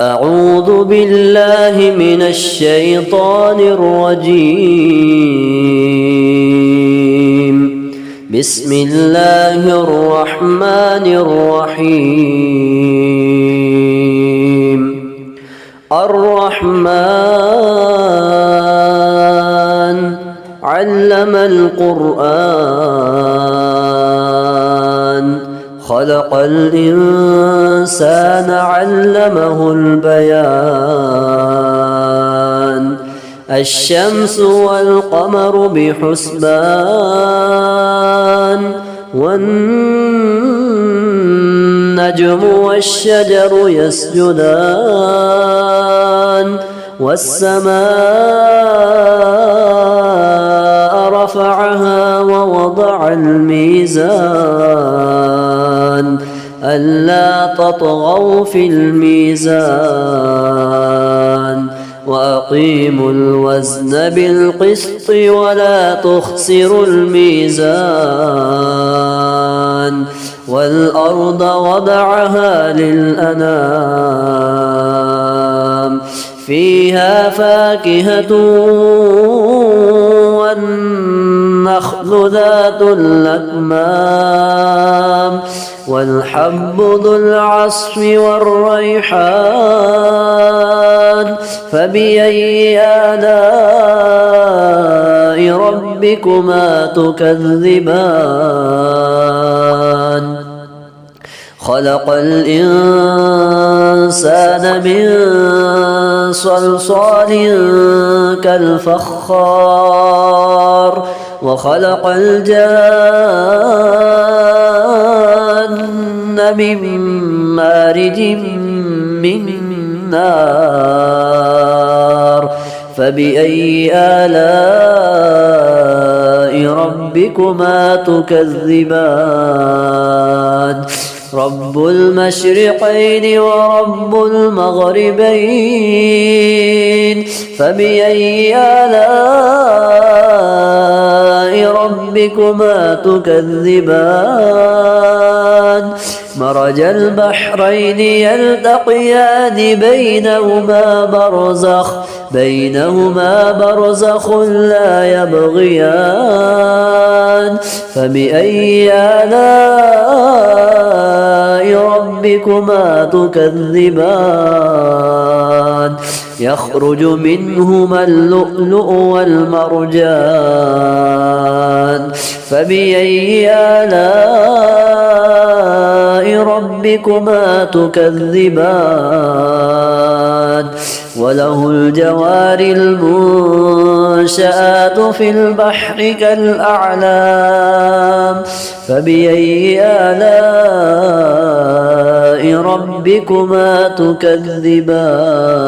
أعوذ بالله من الشيطان الرجيم. بسم الله الرحمن الرحيم. الرحمن علم القرآن خلق الإنسان علمه البيان. الشمس والقمر بحسبان والنجم والشجر يسجدان والسماء رفعها ووضع الميزان ألا تطغوا في الميزان وأقيموا الوزن بالقسط ولا تخسروا الميزان والأرض وضعها للأنام فيها فاكهة والنخل ذات الأكمام والحب ذو العصف والريحان فبأي آلاء ربكما تكذبان خلق الإنسان من صلصال كالفخار وخلق الجان من مارج من نار فبأي آلاء ربكما تكذبان رب المشرقين ورب المغربين فبأي آلاء ربكما تكذبان مرج البحرين يلتقيان بينهما برزخ لا يبغيان فبأي آلاء ربكما تكذبان يخرج منهما اللؤلؤ والمرجان فبأي آلاء ربكما تكذبان وله الجوار المنشآت في البحر كالأعلام فبأي آلاء ربكما تكذبان